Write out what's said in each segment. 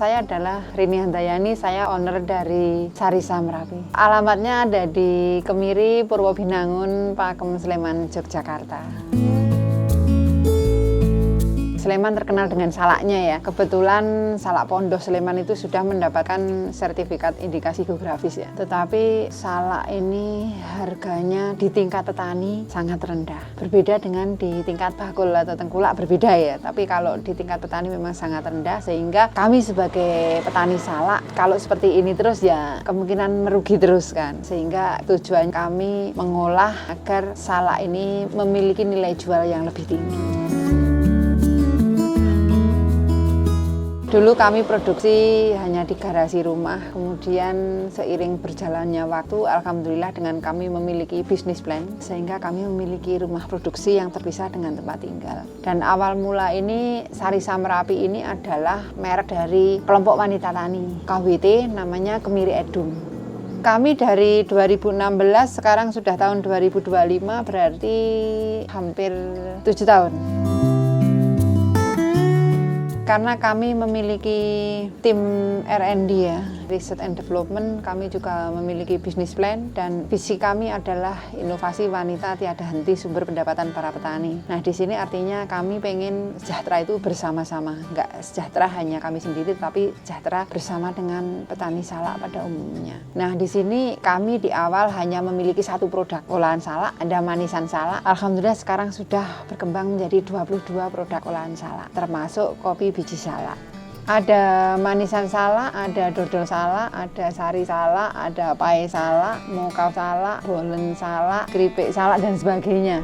saya adalah Rini Handayani, saya owner dari Sarisa Merapi. Alamatnya ada di Kemiri, Purwobinangun, Pakem, Sleman, Yogyakarta. Sleman terkenal dengan salaknya ya. Kebetulan salak Pondoh Sleman itu sudah mendapatkan sertifikat indikasi geografis ya. Tetapi salak ini harganya di tingkat petani sangat rendah. Berbeda dengan di tingkat bakul atau tengkulak berbeda ya. Tapi kalau di tingkat petani memang sangat rendah sehingga kami sebagai petani salak kalau seperti ini terus ya kemungkinan merugi terus kan. Sehingga tujuan kami mengolah agar salak ini memiliki nilai jual yang lebih tinggi. Dulu kami produksi hanya di garasi rumah, kemudian seiring berjalannya waktu, alhamdulillah dengan kami memiliki bisnis plan, sehingga kami memiliki rumah produksi yang terpisah dengan tempat tinggal. Dan awal mula ini, Sarisa Merapi ini adalah merek dari kelompok wanita tani, KWT, namanya Kemiri Edum. Kami dari 2016, sekarang sudah tahun 2025, berarti hampir 7 tahun. Karena kami memiliki tim R&D ya, Research and Development, kami juga memiliki bisnis plan dan visi kami adalah inovasi wanita tiada henti sumber pendapatan para petani. Nah di sini artinya kami pengen sejahtera itu bersama-sama, nggak sejahtera hanya kami sendiri, tapi sejahtera bersama dengan petani salak pada umumnya. Nah di sini kami di awal hanya memiliki satu produk olahan salak, ada manisan salak. Alhamdulillah sekarang sudah berkembang menjadi 22 produk olahan salak, termasuk kopi biji salak. Ada manisan salak, ada dodol salak, ada sari salak, ada pae salak, mokau salak, bolen salak, keripik salak dan sebagainya.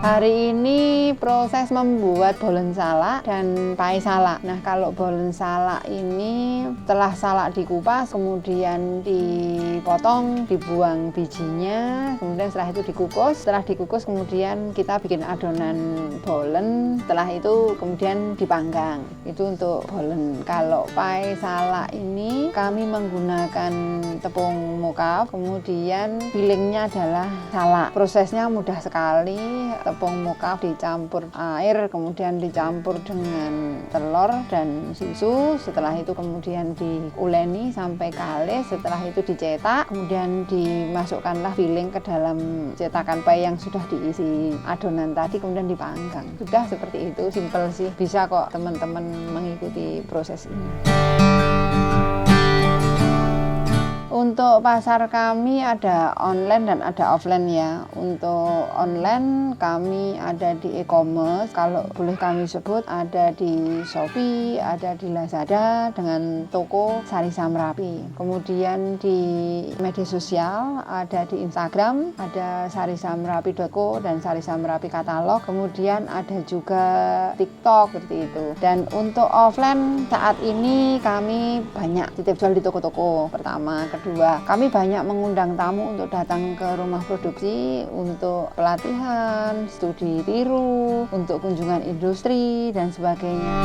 Hari ini proses membuat bolen salak dan pae salak. Nah kalau bolen salak ini setelah salak dikupas, kemudian dipotong, dibuang bijinya, kemudian setelah itu dikukus. Setelah dikukus kemudian kita bikin adonan bolen, setelah itu kemudian dipanggang. Itu untuk bolen. Kalau pae salak ini kami menggunakan tepung mokau, kemudian fillingnya adalah salak. Prosesnya mudah sekali. Tepung mokau dicampur air, kemudian dicampur dengan telur dan susu. Setelah itu kemudian diuleni sampai kalis. Setelah itu dicetak, kemudian dimasukkanlah filling ke dalam cetakan pae yang sudah diisi adonan tadi, kemudian dipanggang. Sudah seperti itu, simple sih. Bisa kok teman-teman mengikuti proses ini. Untuk pasar kami ada online dan ada offline ya. Untuk online kami ada di e-commerce, kalau boleh kami sebut ada di Shopee, ada di Lazada dengan toko Sarisa Merapi. Kemudian di media sosial ada di Instagram, ada sarisamerapi.co dan Sarisa Merapi katalog. Kemudian ada juga TikTok seperti itu. Dan untuk offline saat ini kami banyak titip jual di toko-toko pertama. Kedua, kami banyak mengundang tamu untuk datang ke rumah produksi untuk pelatihan, studi tiru, untuk kunjungan industri dan sebagainya.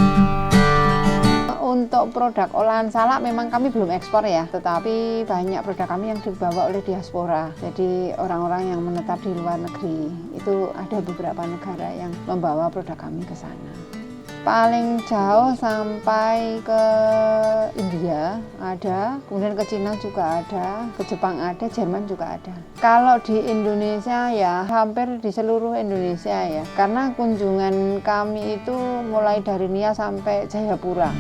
Untuk produk olahan salak memang kami belum ekspor ya, tetapi banyak produk kami yang dibawa oleh diaspora. Jadi orang-orang yang menetap di luar negeri, itu ada beberapa negara yang membawa produk kami ke sana. Paling jauh sampai ke India ada, kemudian ke Cina juga ada, ke Jepang ada, Jerman juga ada. Kalau di Indonesia ya hampir di seluruh Indonesia ya, karena kunjungan kami itu mulai dari Nia sampai Jayapura.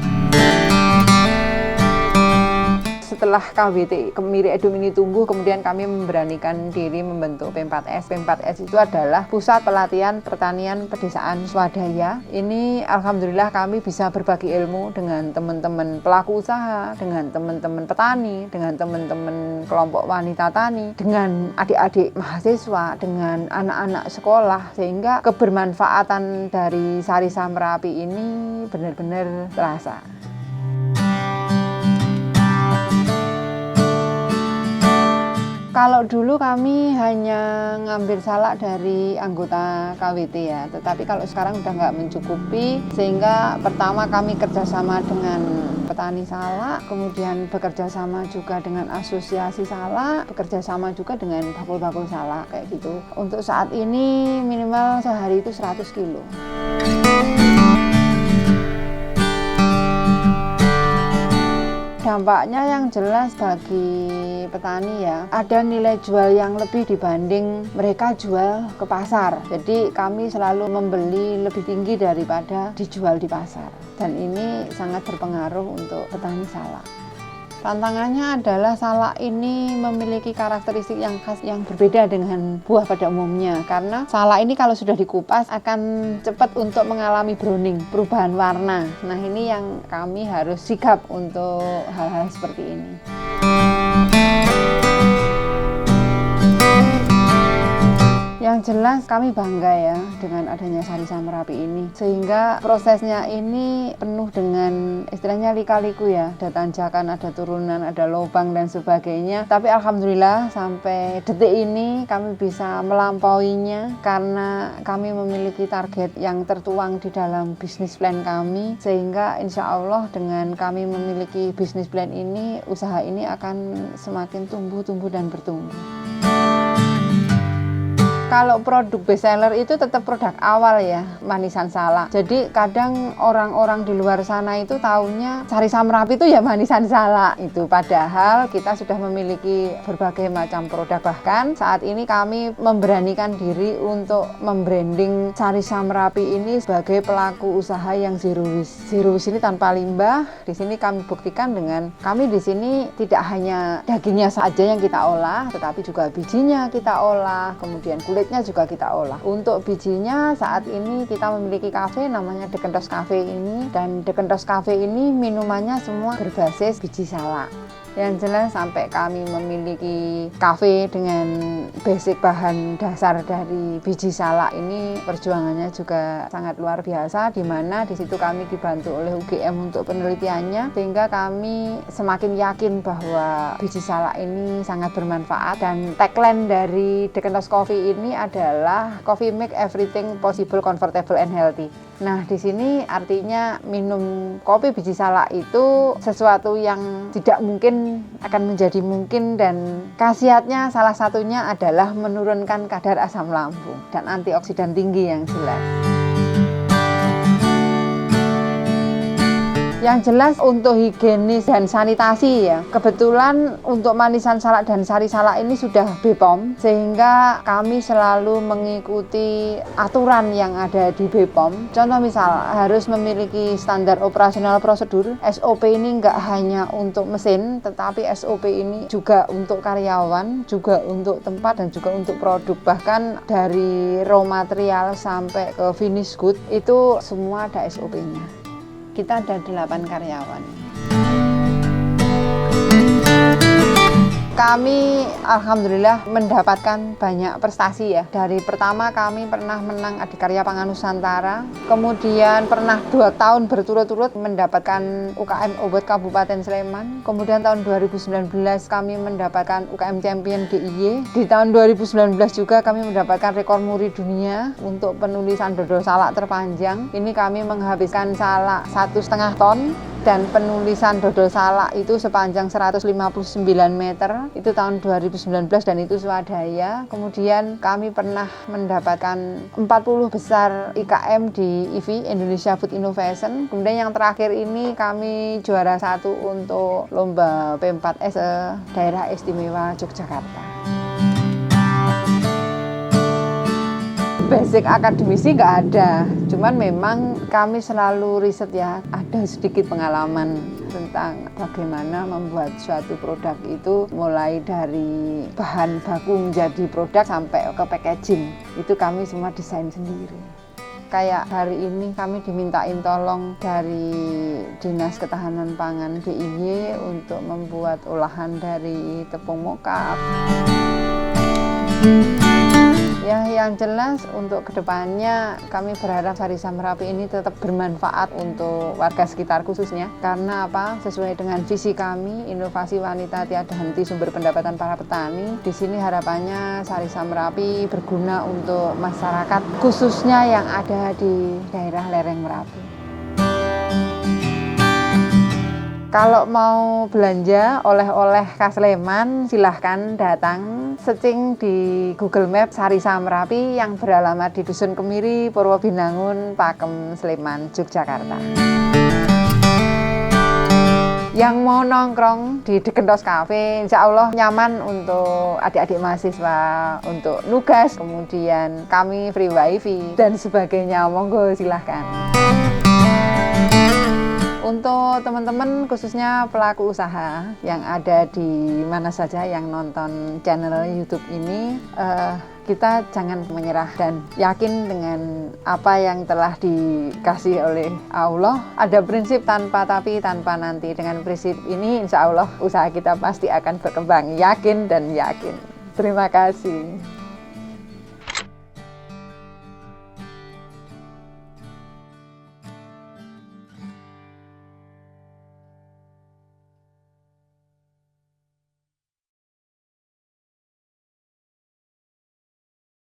Setelah KWT Kemiri Edum ini tumbuh, kemudian kami memberanikan diri membentuk P4S. P4S itu adalah Pusat Pelatihan Pertanian Pedesaan Swadaya. Ini alhamdulillah kami bisa berbagi ilmu dengan teman-teman pelaku usaha, dengan teman-teman petani, dengan teman-teman kelompok wanita tani, dengan adik-adik mahasiswa, dengan anak-anak sekolah, sehingga kebermanfaatan dari Sarisa Merapi ini benar-benar terasa. Kalau dulu kami hanya ngambil salak dari anggota KWT ya, tetapi kalau sekarang udah nggak mencukupi, sehingga pertama kami kerjasama dengan petani salak, kemudian bekerja sama juga dengan asosiasi salak, bekerja sama juga dengan bakul-bakul salak kayak gitu. Untuk saat ini minimal sehari itu 100 kilo. Dampaknya yang jelas bagi petani ya, ada nilai jual yang lebih dibanding mereka jual ke pasar. Jadi kami selalu membeli lebih tinggi daripada dijual di pasar. Dan ini sangat berpengaruh untuk petani salak. Tantangannya adalah salak ini memiliki karakteristik yang khas yang berbeda dengan buah pada umumnya. Karena salak ini kalau sudah dikupas akan cepat untuk mengalami browning, perubahan warna. Nah ini yang kami harus sigap untuk hal-hal seperti ini. Yang jelas kami bangga ya dengan adanya Sarisa Merapi ini, sehingga prosesnya ini penuh dengan istilahnya lika-liku ya, ada tanjakan, ada turunan, ada lubang dan sebagainya, tapi alhamdulillah sampai detik ini kami bisa melampauinya karena kami memiliki target yang tertuang di dalam bisnis plan kami, sehingga insya Allah dengan kami memiliki bisnis plan ini, usaha ini akan semakin tumbuh dan bertumbuh. Kalau produk best seller itu tetap produk awal ya, manisan salak. Jadi kadang orang-orang di luar sana itu taunya Sarisa Merapi itu ya manisan salak itu. Padahal kita sudah memiliki berbagai macam produk. Bahkan saat ini kami memberanikan diri untuk membranding Sarisa Merapi ini sebagai pelaku usaha yang zero waste. Zero waste ini tanpa limbah. Di sini kami buktikan dengan kami di sini tidak hanya dagingnya saja yang kita olah, tetapi juga bijinya kita olah, kemudian kulitnya juga kita olah. Untuk bijinya saat ini kita memiliki kafe namanya Dekentos Cafe ini, dan Dekentos Cafe ini minumannya semua berbasis biji salak. Yang jelas sampai kami memiliki kafe dengan basic bahan dasar dari biji salak ini, perjuangannya juga sangat luar biasa, di mana di situ kami dibantu oleh UGM untuk penelitiannya, sehingga kami semakin yakin bahwa biji salak ini sangat bermanfaat. Dan tagline dari Dekentos Coffee ini adalah Coffee make everything possible, comfortable and healthy. Nah, di sini artinya minum kopi biji salak itu sesuatu yang tidak mungkin akan menjadi mungkin, dan khasiatnya salah satunya adalah menurunkan kadar asam lambung dan antioksidan tinggi yang jelas. Yang jelas untuk higienis dan sanitasi ya, kebetulan untuk manisan salak dan sari salak ini sudah BPOM, sehingga kami selalu mengikuti aturan yang ada di BPOM. Contoh misal harus memiliki standar operasional prosedur. SOP ini nggak hanya untuk mesin, tetapi SOP ini juga untuk karyawan, juga untuk tempat, dan juga untuk produk. Bahkan dari raw material sampai ke finish good itu semua ada SOP-nya. Kita ada 8 karyawan. Kami alhamdulillah mendapatkan banyak prestasi ya. Dari pertama kami pernah menang Adikarya Pangan Nusantara, kemudian pernah 2 tahun berturut-turut mendapatkan UKM Obot Kabupaten Sleman, kemudian tahun 2019 kami mendapatkan UKM Champion DIY. Di tahun 2019 juga kami mendapatkan rekor muri dunia untuk penulisan dodol salak terpanjang. Ini kami menghabiskan salak 1,5 ton. Dan penulisan dodol salak itu sepanjang 159 meter, itu tahun 2019 dan itu swadaya. Kemudian kami pernah mendapatkan 40 besar IKM di IFI, Indonesia Food Innovation. Kemudian yang terakhir ini kami juara 1 untuk lomba P4S Daerah Istimewa Yogyakarta. Basic akademisi nggak ada, cuman memang kami selalu riset ya, ada sedikit pengalaman tentang bagaimana membuat suatu produk itu mulai dari bahan baku menjadi produk sampai ke packaging, itu kami semua desain sendiri. Kayak hari ini kami dimintain tolong dari Dinas Ketahanan Pangan DIY untuk membuat olahan dari tepung mokaf. Ya, yang jelas untuk kedepannya kami berharap Sarisa Merapi ini tetap bermanfaat untuk warga sekitar khususnya. Karena apa? Sesuai dengan visi kami, inovasi wanita tiada henti sumber pendapatan para petani. Di sini harapannya Sarisa Merapi berguna untuk masyarakat khususnya yang ada di daerah lereng Merapi. Kalau mau belanja oleh-oleh khas Sleman, silahkan datang searching di Google Maps Sarisa Merapi yang beralamat di Dusun Kemiri, Purwobinangun, Pakem, Sleman, Yogyakarta. Yang mau nongkrong di Dekentos Cafe, insya Allah nyaman untuk adik-adik mahasiswa, untuk nugas, kemudian kami free wifi dan sebagainya. Monggo silahkan. Untuk teman-teman khususnya pelaku usaha yang ada di mana saja yang nonton channel YouTube ini, kita jangan menyerah dan yakin dengan apa yang telah dikasih oleh Allah. Ada prinsip tanpa tapi tanpa nanti. Dengan prinsip ini insya Allah usaha kita pasti akan berkembang. Yakin dan yakin. Terima kasih.